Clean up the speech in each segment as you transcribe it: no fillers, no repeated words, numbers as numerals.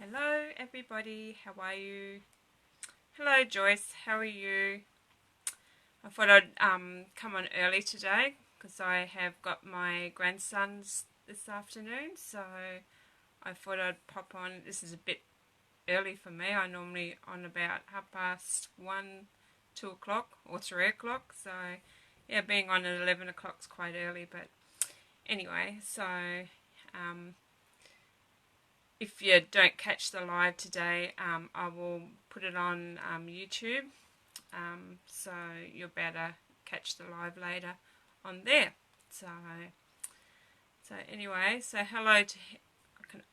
Hello everybody, how are you? Hello Joyce, how are you? I thought I'd come on early today because I have got my grandsons this afternoon, so I thought I'd pop on. This is a bit early for me. I normally on about 1:30, 2 o'clock or 3 o'clock, so yeah, being on at 11 o'clock is quite early, but anyway, so if you don't catch the live today, I will put it on YouTube, so you'll better catch the live later on there. So anyway, so hello to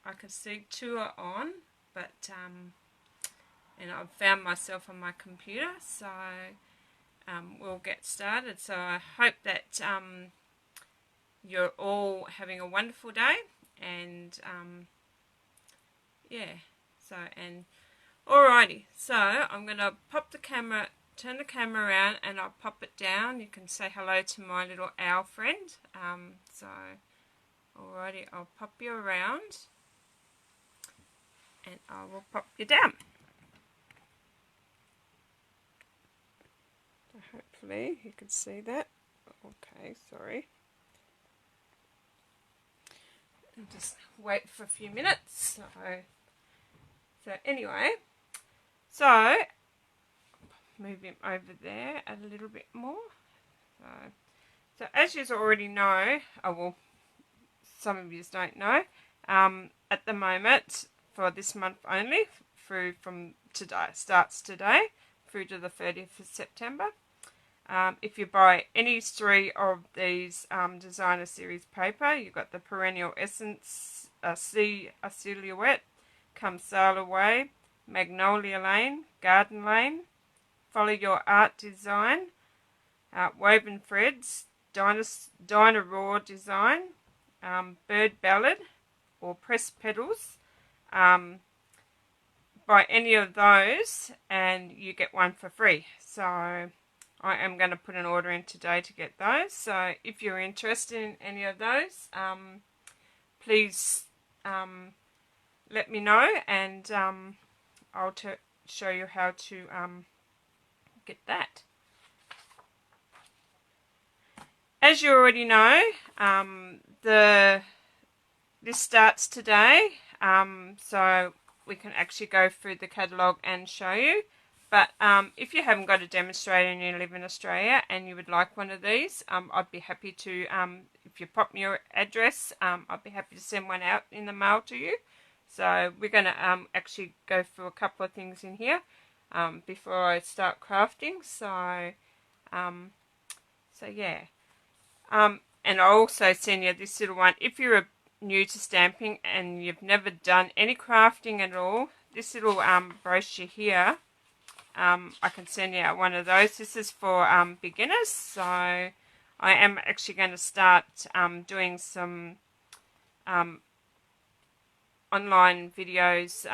I can see two are on, but and I've found myself on my computer, so we'll get started. So I hope that you're all having a wonderful day, and yeah, so, and alrighty, so I'm going to turn the camera around and I'll pop it down. You can say hello to my little owl friend. So alrighty, I'll pop you around and I will pop you down. So hopefully you can see that. Okay, sorry. And just wait for a few minutes. So anyway, so move him over there a little bit more. So as you already know, some of you don't know, at the moment for this month only, from today, starts today through to the 30th of September. If you buy any three of these designer series paper, you've got the Perennial Essence, a Silhouette, Come Sail Away, Magnolia Lane, Garden Lane, Follow Your Art Design, Woven Threads, Dinah Raw Design, Bird Ballad, or Pressed Petals. Buy any of those and you get one for free. So I am going to put an order in today to get those. So if you're interested in any of those, please let me know, and I'll show you how to get that. As you already know, this starts today, so we can actually go through the catalogue and show you. But if you haven't got a demonstrator and you live in Australia and you would like one of these, I'd be happy to, if you pop me your address, I'd be happy to send one out in the mail to you. So we're going to actually go through a couple of things in here before I start crafting. So yeah. And I'll also send you this little one. If you're new to stamping and you've never done any crafting at all, this little brochure here, I can send you out one of those. This is for beginners, so I am actually going to start doing some online videos,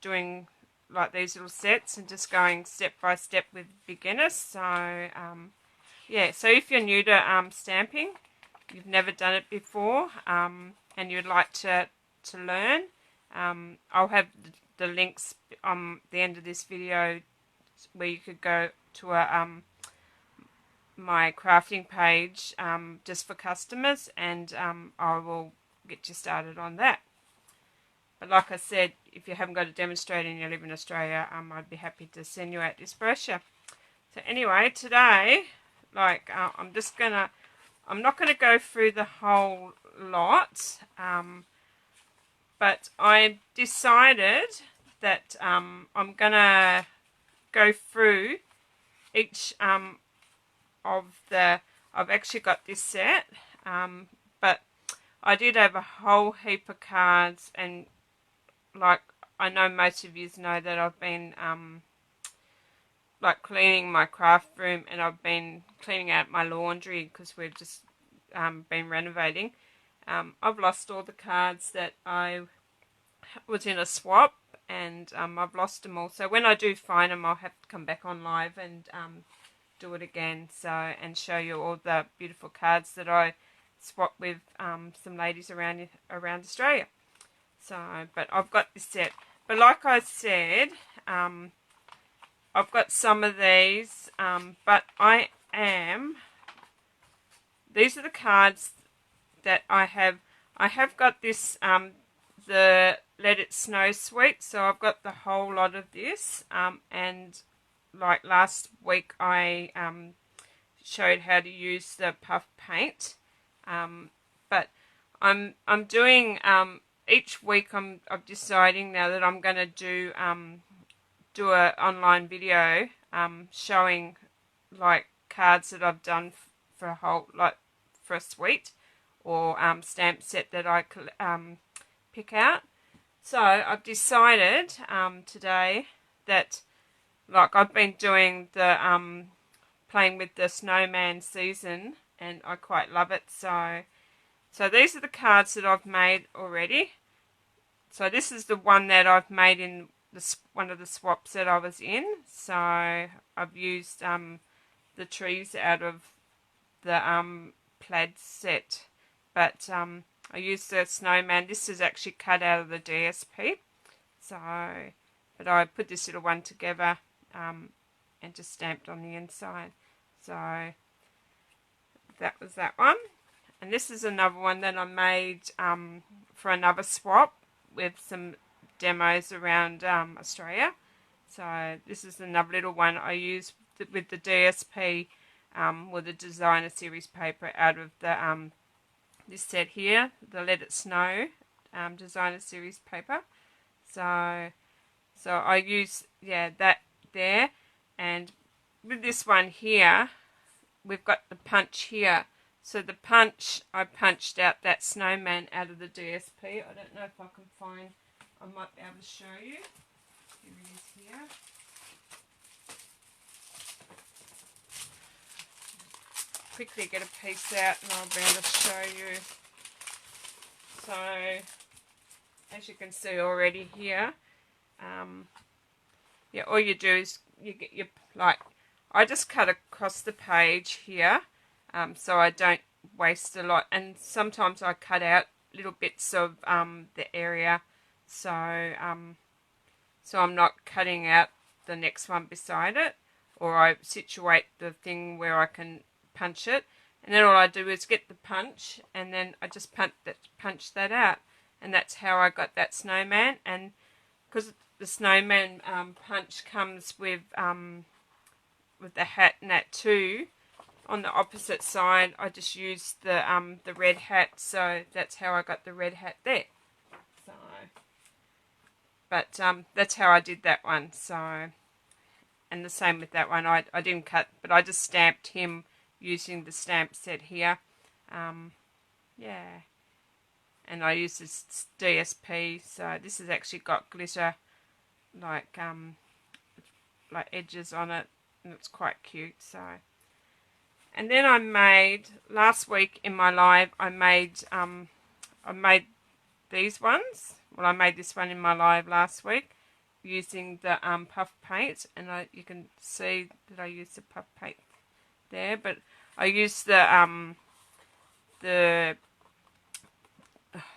doing like these little sets and just going step by step with beginners. So yeah, so if you're new to stamping, you've never done it before, and you'd like to learn, I'll have the links on the end of this video where you could go to my crafting page just for customers, and I will get you started on that. But like I said, if you haven't got a demonstrator and you live in Australia, I'd be happy to send you out this brochure. So anyway, today, I'm not gonna go through the whole lot, but I decided that I'm gonna go through each of the. I've actually got this set, but I did have a whole heap of cards, and like I know most of you know that I've been like cleaning my craft room, and I've been cleaning out my laundry because we've just been renovating. I've lost all the cards that I was in a swap, and I've lost them all. So when I do find them, I'll have to come back on live and do it again. So, and show you all the beautiful cards that I swapped with some ladies around Australia. So, but I've got this set but like I said, I've got some of these, but these are the cards that I have. I have got this, the Let It Snow suite, so I've got the whole lot of this, and like last week I showed how to use the puff paint, but I'm doing each week I'm deciding now that I'm going to do an online video showing like cards that I've done for a whole, like for a suite or stamp set that I pick out. So I've decided today that, like, I've been doing the playing with the Snowman season, and I quite love it. So these are the cards that I've made already. So this is the one that I've made in one of the swaps that I was in. So I've used the trees out of the plaid set, but I used the Snowman. This is actually cut out of the DSP. So, but I put this little one together and just stamped on the inside. So that was that one. And this is another one that I made for another swap with some demos around Australia. So this is another little one I used with the DSP with the designer series paper out of the this set here, the Let It Snow designer series paper. So I use that there, and with this one here we've got the punch here. So the punch, I punched out that snowman out of the DSP. I don't know if I can find, I might be able to show you. Here it is here. Quickly get a piece out and I'll be able to show you. So as you can see already here, all you do is you get your, like, I just cut across the page here, so I don't waste a lot, and sometimes I cut out little bits of the area, so I'm not cutting out the next one beside it, or I situate the thing where I can punch it, and then all I do is get the punch, and then I just punch that out, and that's how I got that snowman. And because the snowman punch comes with the hat and that too, on the opposite side I just used the red hat, so that's how I got the red hat there. So, but that's how I did that one. So, and the same with that one. I didn't cut, but I just stamped him using the stamp set here. And I used this DSP, so this has actually got glitter like edges on it, and it's quite cute. So, and then I made last week in my live, I made these ones. Well, I made this one in my live last week using the puff paint, and you can see that I used the puff paint there, but I used the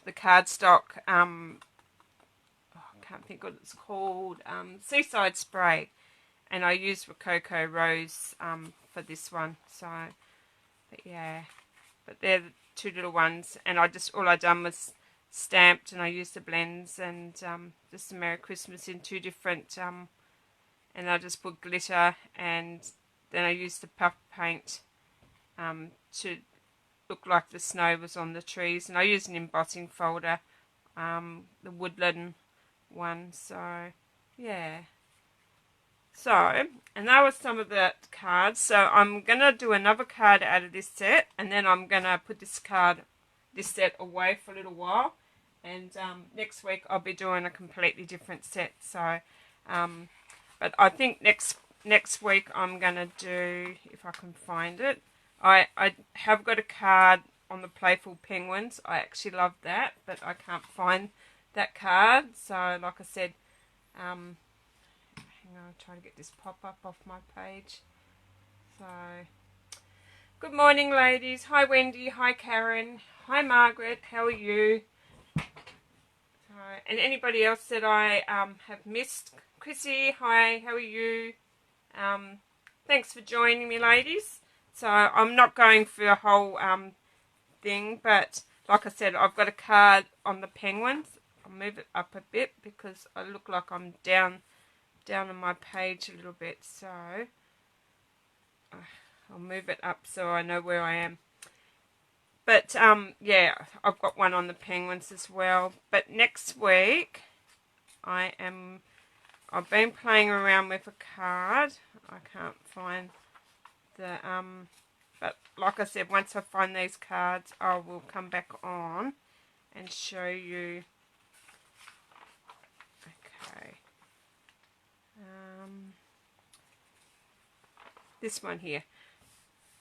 cardstock, I can't think what it's called, Seaside Spray, and I used Rococo Rose for this one. So, but they're the two little ones, and all I done was stamped, and I used the blends and just the Merry Christmas in two different, and I just put glitter, and then I used the puff paint to look like the snow was on the trees, and I used an embossing folder, the woodland one. So and that was some of the cards. So I'm gonna do another card out of this set, and then I'm gonna put this set away for a little while, and next week I'll be doing a completely different set. So but I think next week I'm gonna do, if I can find it, I have got a card on the Playful Penguins. I actually love that, but I can't find that card. So like I said, hang on, I'll try to get this pop-up off my page. So, good morning, ladies. Hi, Wendy. Hi, Karen. Hi, Margaret. How are you? So, and anybody else that I have missed, Chrissy, hi, how are you? Thanks for joining me, ladies. So I'm not going for a whole thing, but like I said, I've got a card on the penguins. I'll move it up a bit because I look like I'm down on my page a little bit, so I'll move it up so I know where I am. But yeah, I've got one on the penguins as well. But next week I've been playing around with a card. I can't find the but like I said, once I find these cards, I will come back on and show you. Okay. This one here.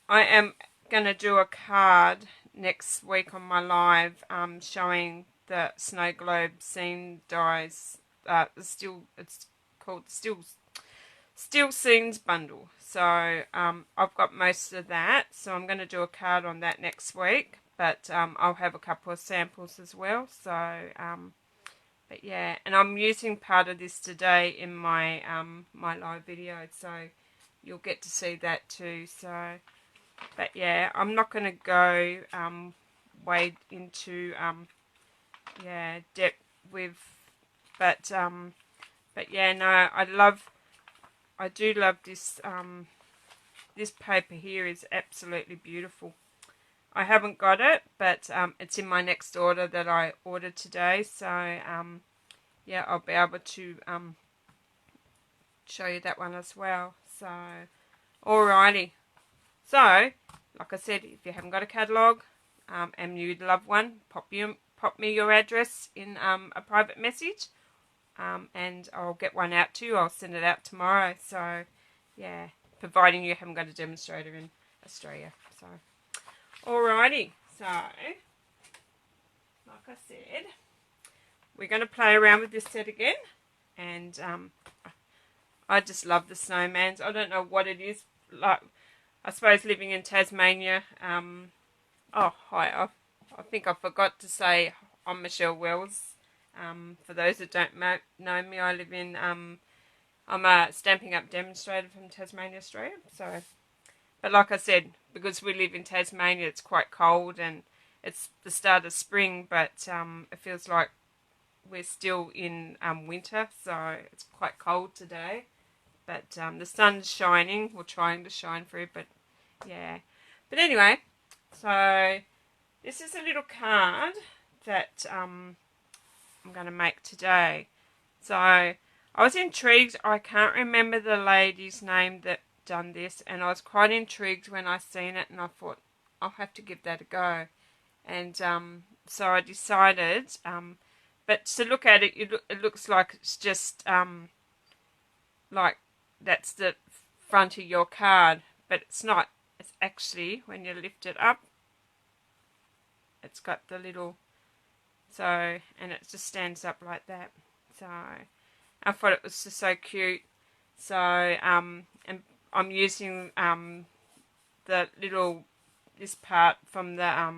I am going to do a card next week on my live showing the snow globe scene dies. It's called Still Scenes Bundle. So I've got most of that. So I'm going to do a card on that next week. But I'll have a couple of samples as well. So, but yeah. And I'm using part of this today in my my live video. So you'll get to see that too. So, but yeah, I'm not going to go wade into depth with, but yeah, no, I do love this. This paper here is absolutely beautiful. I haven't got it, but it's in my next order that I ordered today. So yeah, I'll be able to show you that one as well. So alrighty. So like I said, if you haven't got a catalogue and you'd love one, pop me your address in a private message. And I'll get one out to you. I'll send it out tomorrow. So, yeah, providing you haven't got a demonstrator in Australia. So, alrighty. So, like I said, we're going to play around with this set again. And I just love the snowmans. I don't know what it is. Like, I suppose living in Tasmania. Oh, hi. I think I forgot to say I'm Michelle Wells. For those that don't know me, I live in, I'm a Stampin' Up demonstrator from Tasmania, Australia. So, but like I said, because we live in Tasmania, it's quite cold and it's the start of spring, but it feels like we're still in winter, so it's quite cold today. But the sun's shining, or trying to shine through, but yeah. But anyway, so this is a little card that I'm going to make today. So I was intrigued. I can't remember the lady's name that done this, and I was quite intrigued when I seen it, and I thought I'll have to give that a go. And so I decided, but to look at it, it looks like it's just like that's the front of your card, but it's not. It's actually, when you lift it up, it's got the little, so, and it just stands up like that. So I thought it was just so cute. So and I'm using the little, this part from the I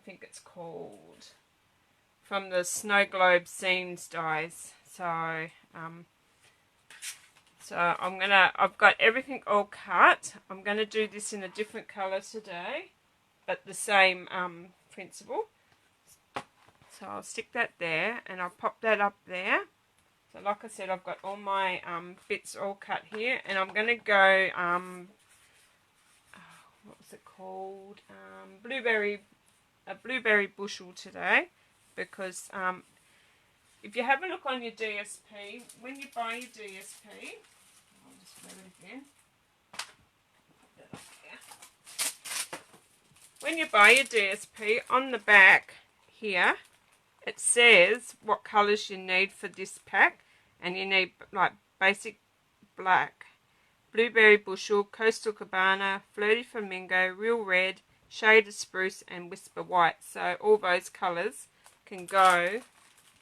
think it's called, from the Snow Globe Scenes dies. So so I've got everything all cut. I'm going to do this in a different colour today, but the same principle. So I'll stick that there, and I'll pop that up there. So like I said, I've got all my bits all cut here, and I'm going to go, what was it called? A blueberry bushel today, because if you have a look on your DSP, when you buy your DSP, I'll just grab it again. Put that up here. When you buy your DSP, on the back here, it says what colours you need for this pack, and you need like basic black, blueberry bushel, coastal cabana, flirty flamingo, real red, shaded spruce, and whisper white. So all those colours can go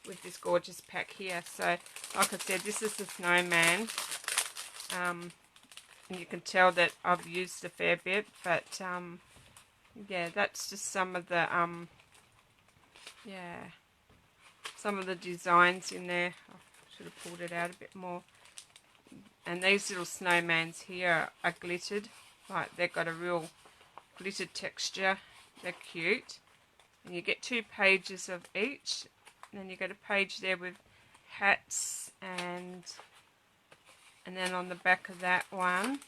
with this gorgeous pack here. So like I said, this is the Snowman, and you can tell that I've used a fair bit, but yeah, that's just some of the yeah, some of the designs in there. I should have pulled it out a bit more. And these little snowmans here are glittered. Like they've got a real glittered texture. They're cute. And you get 2 pages of each. And then you get a page there with hats, and then on the back of that one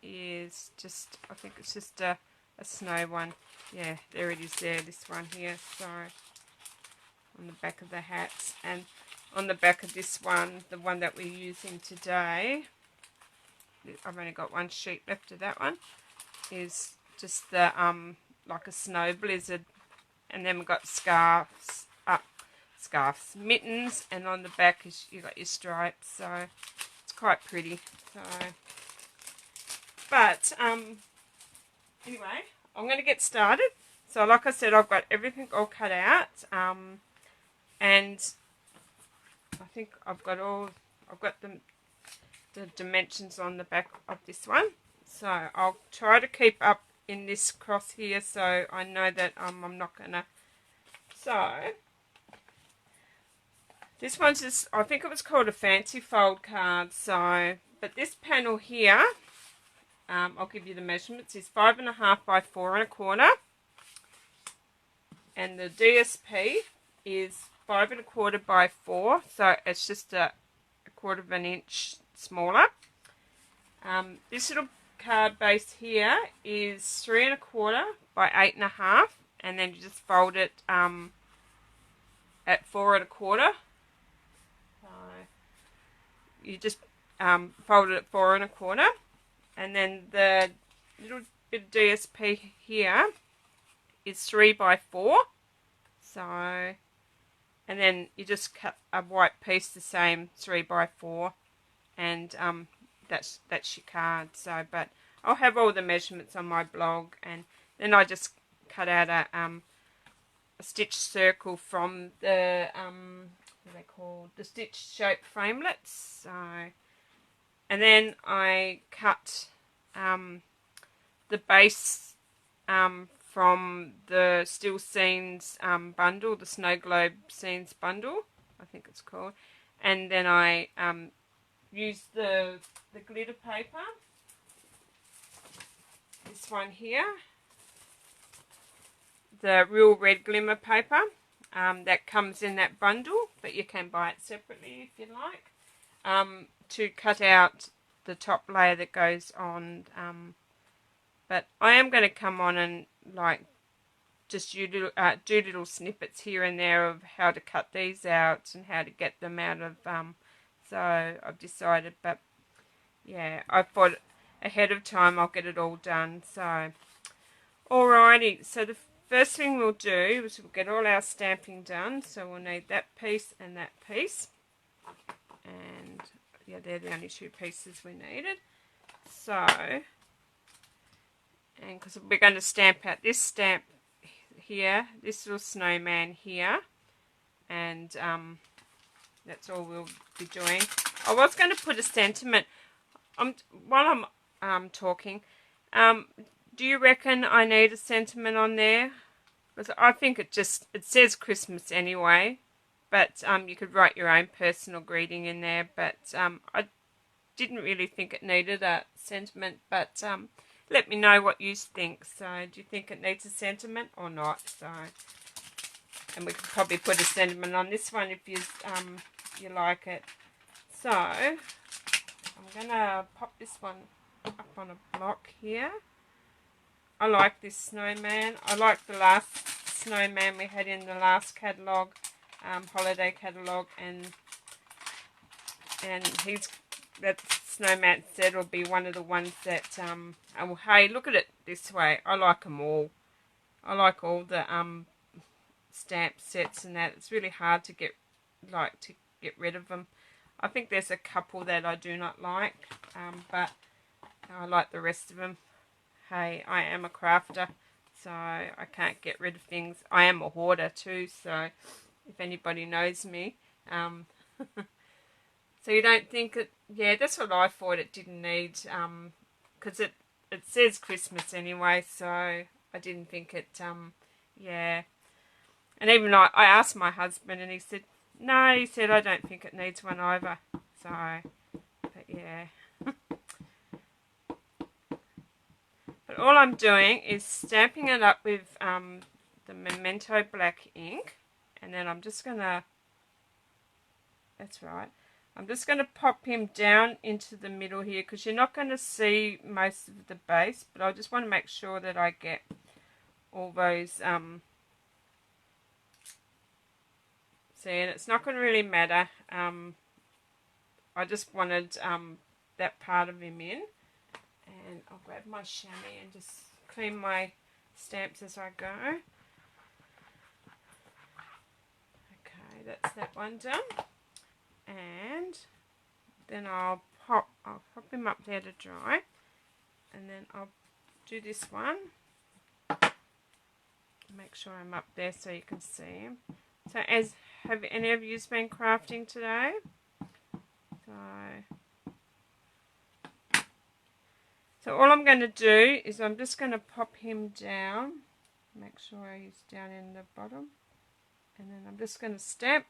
is just, I think it's just a snow one. Yeah, there it is there, this one here. So on the back of the hats, and on the back of this one, the one that we're using today, I've only got 1 sheet left of that one, is just the like a snow blizzard. And then we've got scarves, mittens, and on the back is you got your stripes. So it's quite pretty. So, but anyway, I'm going to get started. So like I said, I've got everything all cut out, and I think I've got the dimensions on the back of this one. So I'll try to keep up in this cross here, so I know that I'm not gonna. So this one's just, I think it was called a fancy fold card. So, but this panel here, I'll give you the measurements, is 5.5 by 4.25, and the DSP is 5.25 by 4, so it's just a 1/4 of an inch smaller. This little card base here is 3.25 by 8.5, and then you just fold it at 4.25. You just fold it at 4.25, and then the little bit of DSP here is 3 by 4. So, and then you just cut a white piece the same 3 by 4, and that's your card. So, but I'll have all the measurements on my blog, and then I just cut out a stitch circle from the what are they called, the stitch shape framelets. So, and then I cut the base from the Still Scenes bundle, the Snow Globe Scenes bundle, I think it's called, and then I used the glitter paper, this one here, the Real Red Glimmer paper, that comes in that bundle, but you can buy it separately if you like, to cut out the top layer that goes on. But I am going to come on and like just do little snippets here and there of how to cut these out and how to get them out of so I've decided, but yeah, I thought ahead of time I'll get it all done. So alrighty, so the first thing we'll do is we'll get all our stamping done. So we'll need that piece and that piece, and yeah, they're the only 2 pieces we needed. So, and because we're going to stamp out this stamp here, this little snowman here, and that's all we'll be doing. I was going to put a sentiment while I'm talking. Do you reckon I need a sentiment on there? Because I think it says Christmas anyway, but you could write your own personal greeting in there. But I didn't really think it needed a sentiment, but let me know what you think. So do you think it needs a sentiment or not? So, and we could probably put a sentiment on this one if you like it. So I'm gonna pop this one up on a block here. I like this snowman. I like the last snowman we had in the last catalogue, holiday catalogue, and that snowman said will be one of the ones that oh, hey, look at it this way. I like them all. I like all the stamp sets and that. It's really hard to get rid of them. I think there's a couple that I do not like, but I like the rest of them. Hey, I am a crafter, so I can't get rid of things. I am a hoarder too, so if anybody knows me. So you don't think it, yeah, that's what I thought it didn't need, because it says Christmas anyway, so I didn't think it, yeah. And even I asked my husband, and he said, no, he said, I don't think it needs one either. So, but yeah. But all I'm doing is stamping it up with the Memento black ink, and then I'm just going to, that's right, I'm just going to pop him down into the middle here, because you're not going to see most of the base, but I just want to make sure that I get all those, see, and it's not going to really matter, I just wanted that part of him in. And I'll grab my chamois and just clean my stamps as I go. Okay, that's that one done. And then I'll pop him up there to dry. And then I'll do this one. Make sure I'm up there so you can see him. So have any of you been crafting today? So all I'm going to do is I'm just going to pop him down, make sure he's down in the bottom, and then I'm just going to stamp,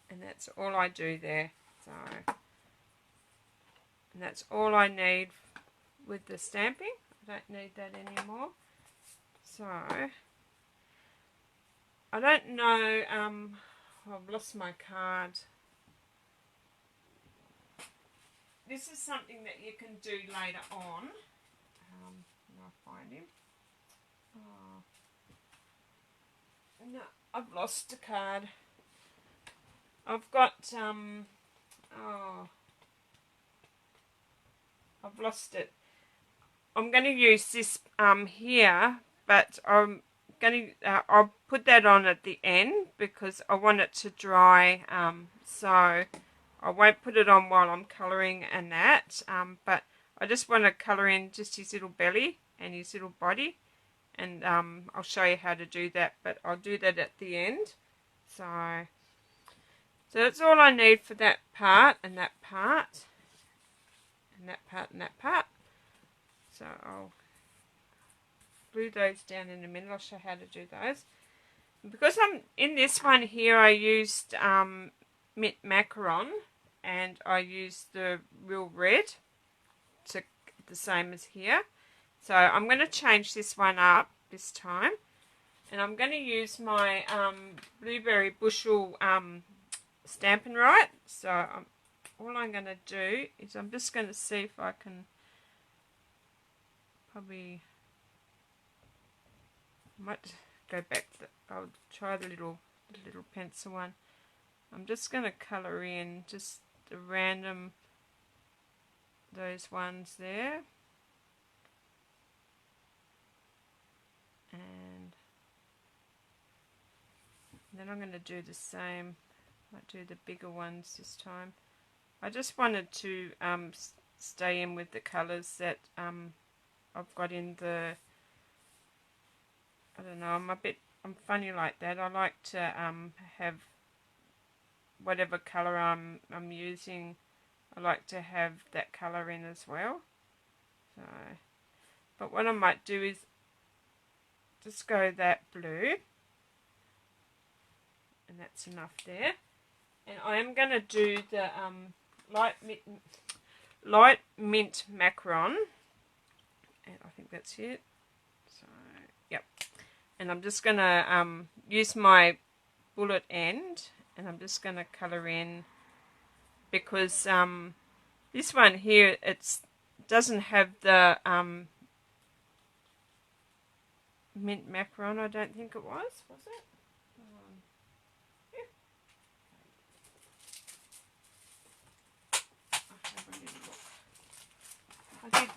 and that's all I do there. So, and that's all I need with the stamping. I don't need that anymore. So, I don't know, I've lost my card. This is something that you can do later on. I'll find him. Oh. No, I've lost the card. I've got, I've lost it. I'm going to use this here, but I'm going to, I'll put that on at the end because I want it to dry, so I won't put it on while I'm colouring and that, but I just want to colour in just his little belly and his little body, and I'll show you how to do that, but I'll do that at the end. So that's all I need for that part and that part and that part and that part. So I'll glue those down in a minute. I'll show you how to do those. Because I'm in this one here, I used mint macaron, and I used the real red, to the same as here. So I'm going to change this one up this time, and I'm going to use my blueberry bushel Stampin' Right. So all I'm going to do is I'm just going to see if I can probably, might go back. I'll try the little pencil one. I'm just going to colour in just the random, those ones there, and then I'm going to do the same. Might do the bigger ones this time. I just wanted to stay in with the colours that I've got in the, I don't know, I'm funny like that. I like to have whatever colour I'm using, I like to have that colour in as well. So, but what I might do is just go that blue, and that's enough there. And I am going to do the light mint macaron, and I think that's it. So, yep. And I'm just going to use my bullet end, and I'm just going to colour in, because this one here, it doesn't have the mint macaron. I don't think it was it? Yeah. I'll have a little look. I did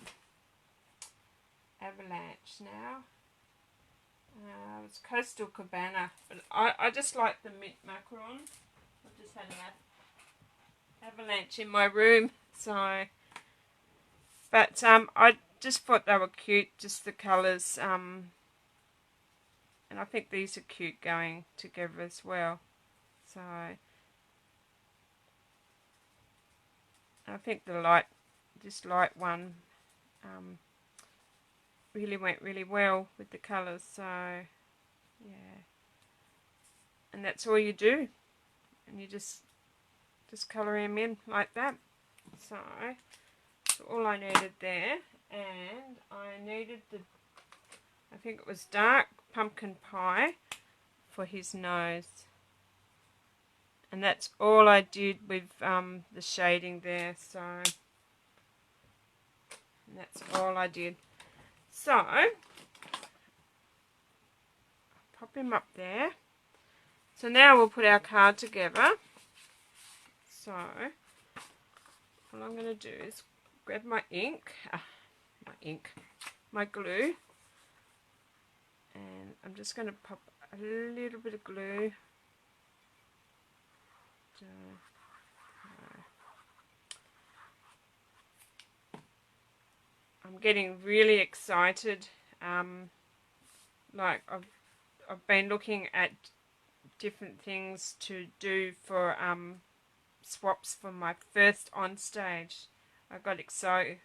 Avalanche now. It's Coastal Cabana, but I just like the mint macaron. I've just had an Avalanche in my room, so. But I just thought they were cute, just the colours, and I think these are cute going together as well. So I think this light one really went really well with the colours. So Yeah. And that's all you do. And you just colour him in like that. So that's all I needed there. And I needed I think it was dark pumpkin pie for his nose. And that's all I did with the shading there. So that's all I did. So pop him up there. So now we'll put our card together. So what I'm going to do is grab my my glue, and I'm just going to pop a little bit of glue. I'm getting really excited. Like I've been looking at different things to do for swaps for my first on stage. I got so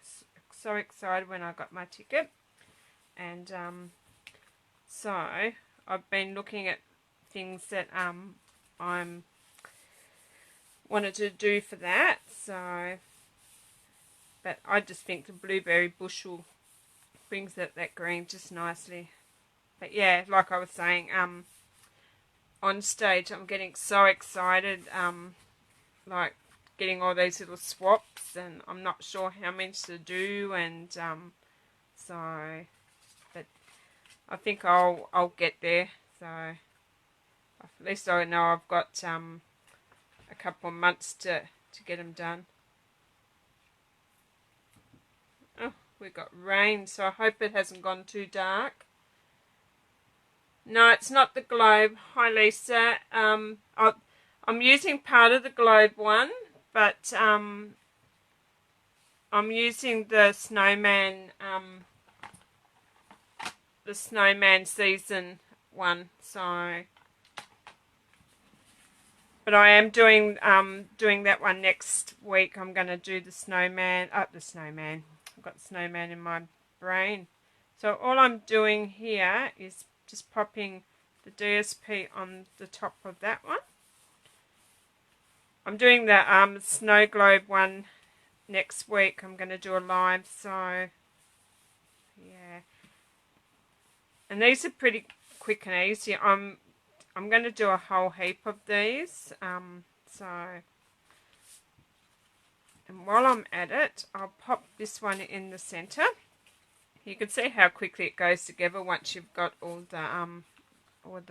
excited when I got my ticket, and so I've been looking at things that I'm wanted to do for that. So, but I just think the blueberry bushel brings that green just nicely. But yeah, like I was saying, on stage I'm getting so excited, like getting all these little swaps, and I'm not sure how many to do, and so, but I think I'll get there. So at least I know I've got a couple of months to get them done. Oh, we got rain, so I hope it hasn't gone too dark. No, it's not the globe. Hi, Lisa. I'm using part of the globe one, but I'm using the snowman season one. So, but I am doing that one next week. I'm going to do the snowman. The snowman. I've got the snowman in my brain. So all I'm doing here is just popping the DSP on the top of that one. I'm doing the snow globe one next week. I'm going to do a live, so yeah. And these are pretty quick and easy. I'm going to do a whole heap of these. So, and while I'm at it, I'll pop this one in the center. You can see how quickly it goes together once you've got all the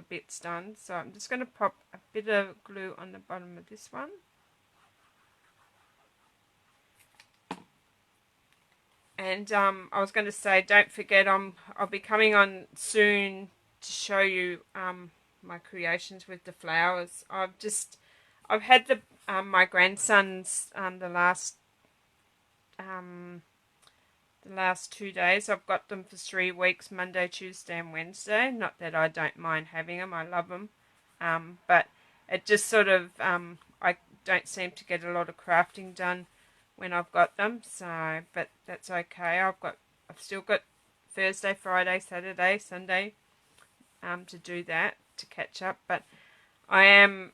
bits done. So I'm just going to pop a bit of glue on the bottom of this one. And I was going to say, don't forget, I'll be coming on soon to show you my creations with the flowers. I've had my grandsons the last 2 days. I've got them for 3 weeks, Monday, Tuesday and Wednesday. Not that I don't mind having them, I love them. But it just sort of, I don't seem to get a lot of crafting done when I've got them. So, but that's okay. I've still got Thursday, Friday, Saturday, Sunday to do that, to catch up. But I am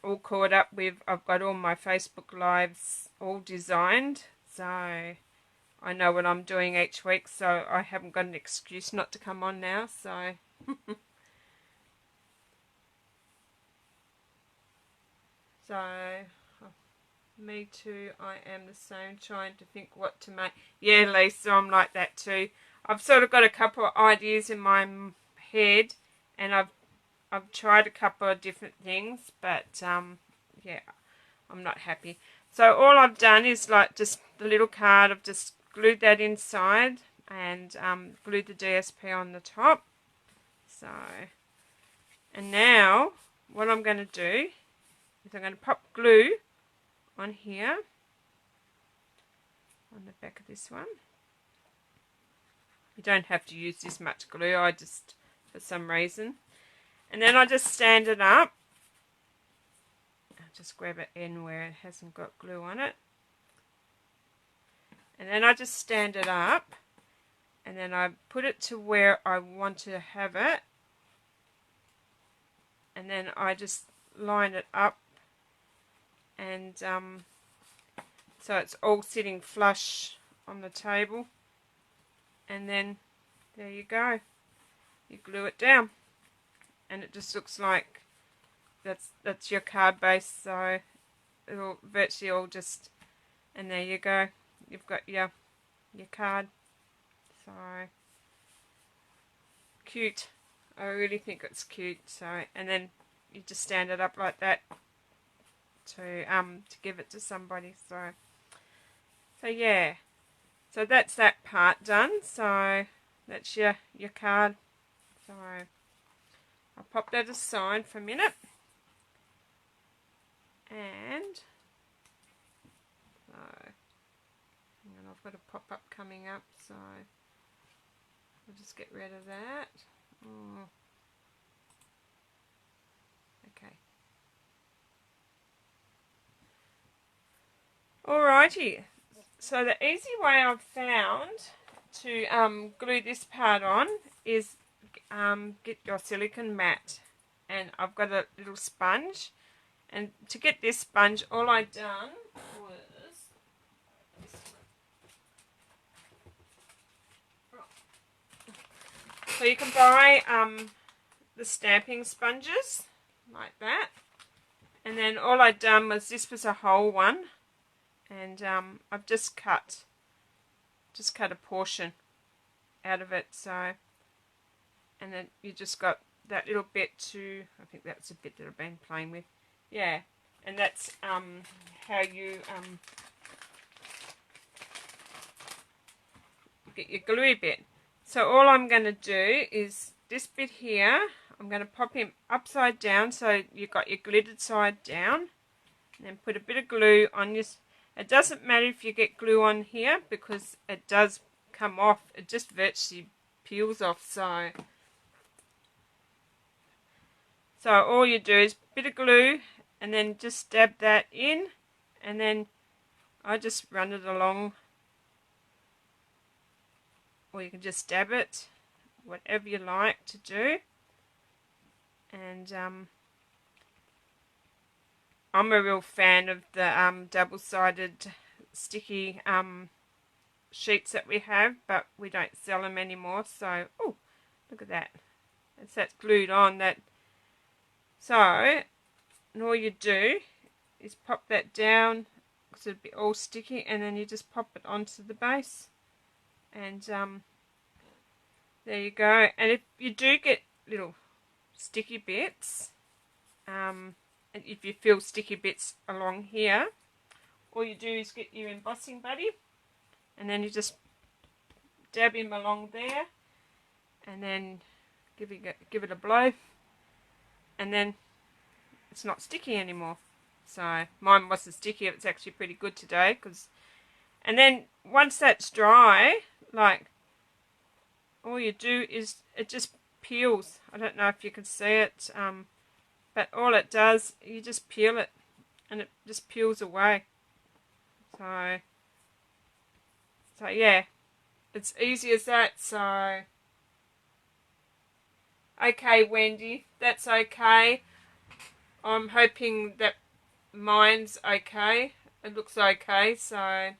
all caught up with, I've got all my Facebook Lives all designed. So I know what I'm doing each week, so I haven't got an excuse not to come on now. So me too, I am the same, trying to think what to make. Yeah, Lisa, I'm like that too. I've sort of got a couple of ideas in my head, and I've tried a couple of different things, but yeah, I'm not happy. So all I've done is like just the little card, I've just glued that inside and glued the DSP on the top. So, and now what I'm going to do is I'm going to pop glue on here, on the back of this one. You don't have to use this much glue, I just, for some reason. And then I just stand it up. I'll just grab it in where it hasn't got glue on it. And then I just stand it up, and then I put it to where I want to have it, and then I just line it up, and so it's all sitting flush on the table, and then there you go, you glue it down, and it just looks like that's your card base. So it'll virtually all just, and there you go, you've got your card. So cute, I really think it's cute. So, and then you just stand it up like that to give it to somebody. So yeah, so that's that part done. So that's your card. So I'll pop that aside for a minute, and so and I've got a pop-up coming up, so I'll just get rid of that. Oh. Okay. Alrighty, so the easy way I've found to glue this part on is get your silicone mat, and I've got a little sponge, and to get this sponge all I done was so you can buy the stamping sponges like that, and then all I done was, this was a whole one, and I've just cut a portion out of it. So, and then you just got that little bit to, I think that's a bit that I've been playing with, yeah, and that's how you get your gluey bit. So all I'm going to do is this bit here, I'm going to pop him upside down, so you've got your glittered side down, and then put a bit of glue on your. It doesn't matter if you get glue on here, because it does come off, it just virtually peels off. So all you do is a bit of glue, and then just dab that in, and then I just run it along, or you can just dab it, whatever you like to do. And I'm a real fan of the double-sided sticky sheets that we have, but we don't sell them anymore. So, oh, look at that. That's glued on. That. So, and all you do is pop that down, because it'll be all sticky, and then you just pop it onto the base. And there you go. And if you do get little sticky bits, and if you feel sticky bits along here, all you do is get your embossing buddy, and then you just dab him along there, and then give it a blow, and then it's not sticky anymore. So mine wasn't sticky. It's actually pretty good today, and then once that's dry, like, all you do is it just peels. I don't know if you can see it, but all it does, you just peel it, and it just peels away. So yeah, it's easy as that. So okay, Wendy, that's okay. I'm hoping that mine's okay. It looks okay. So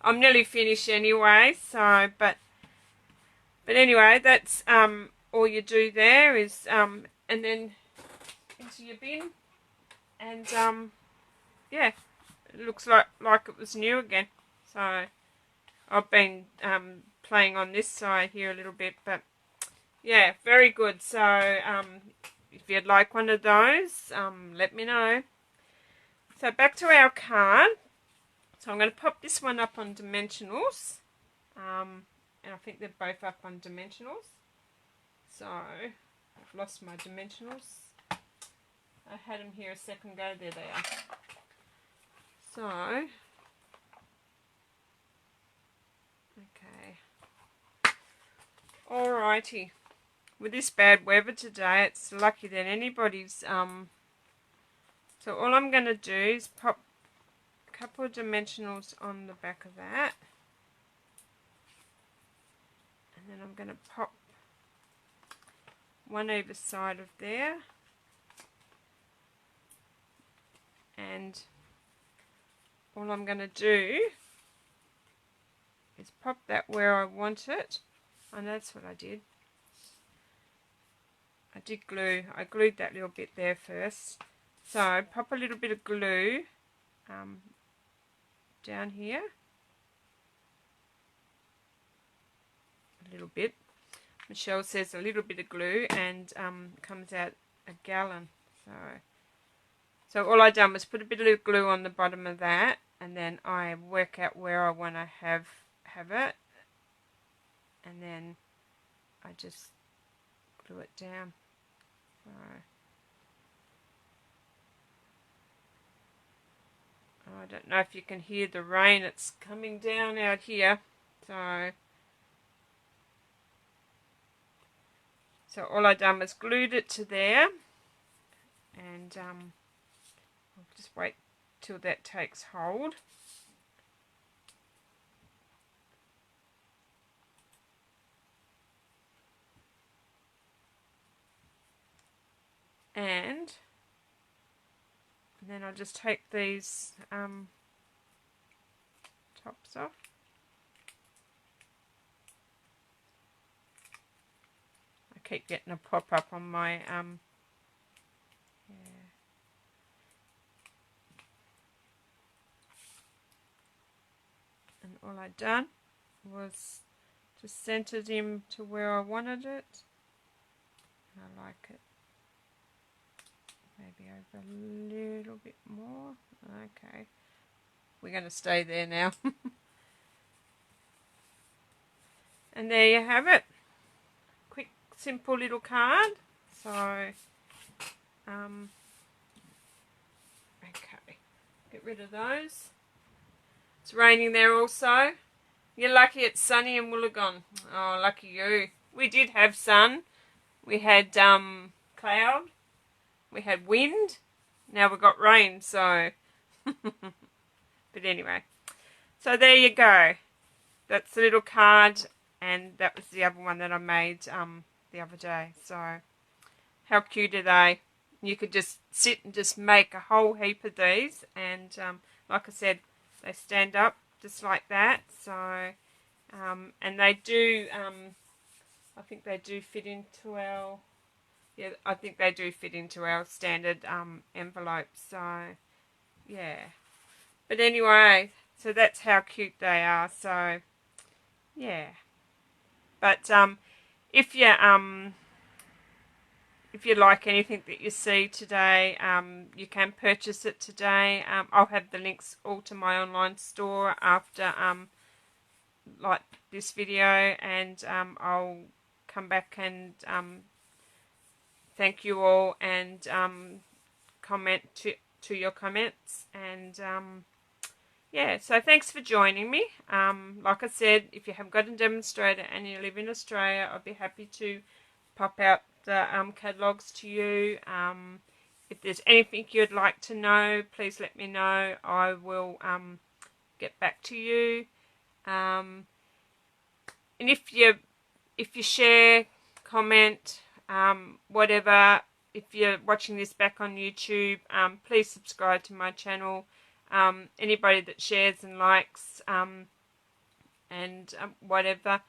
I'm nearly finished anyway. So but anyway, that's all you do there is and then into your bin, and yeah, it looks like it was new again. So I've been playing on this side here a little bit, but yeah, very good. So if you'd like one of those, let me know. So back to our card. So I'm going to pop this one up on dimensionals, and I think they're both up on dimensionals. So I've lost my dimensionals. I had them here a second ago. There they are. So, okay. Alrighty. With this bad weather today, it's lucky that anybody's, so all I'm going to do is pop a couple of dimensionals on the back of that. And then I'm going to pop one either side of there. and all I'm going to do is pop that where I want it. And that's what I did. I did glue. I glued that little bit there first. So pop a little bit of glue down here. A little bit. Michelle says a little bit of glue and comes out a gallon. So all I done was put a bit of glue on the bottom of that, and then I work out where I want to have it, and then I just glue it down. So, I don't know if you can hear the rain. It's coming down out here. So all I done was glued it to there, and I'll just wait till that takes hold. And then I'll just take these tops off. I keep getting a pop-up on my yeah. And all I done was just centered him to where I wanted it. I like it. Maybe over a little bit more. Okay. We're going to stay there now. And there you have it. Quick, simple little card. So, okay. Get rid of those. It's raining there also. You're lucky it's sunny in Wollongong. Oh, lucky you. We did have sun. We had cloud. We had wind. Now we've got rain, so. But anyway. So there you go. That's the little card, and that was the other one that I made the other day. So how cute are they? You could just sit and just make a whole heap of these, and like I said, they stand up just like that. So and they do, I think they do fit into our, yeah, I think they do fit into our standard envelopes. So yeah, but anyway, so that's how cute they are. So yeah, but if you like anything that you see today, you can purchase it today. I'll have the links all to my online store after like this video, and I'll come back and thank you all, and comment to your comments, and yeah, so thanks for joining me. Like I said, if you have got a demonstrator and you live in Australia, I'll be happy to pop out the catalogues to you. If there's anything you'd like to know, please let me know. I will get back to you. And if you share, comment, whatever, if you're watching this back on YouTube, please subscribe to my channel. Anybody that shares and likes and whatever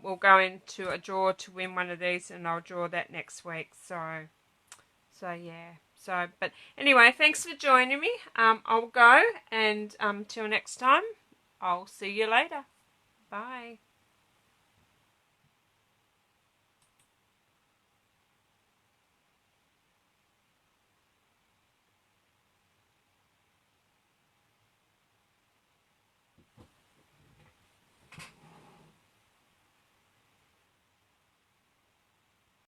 will go into a draw to win one of these, and I'll draw that next week. So yeah. So, but anyway, thanks for joining me. I'll go, and till next time, I'll see you later. Bye.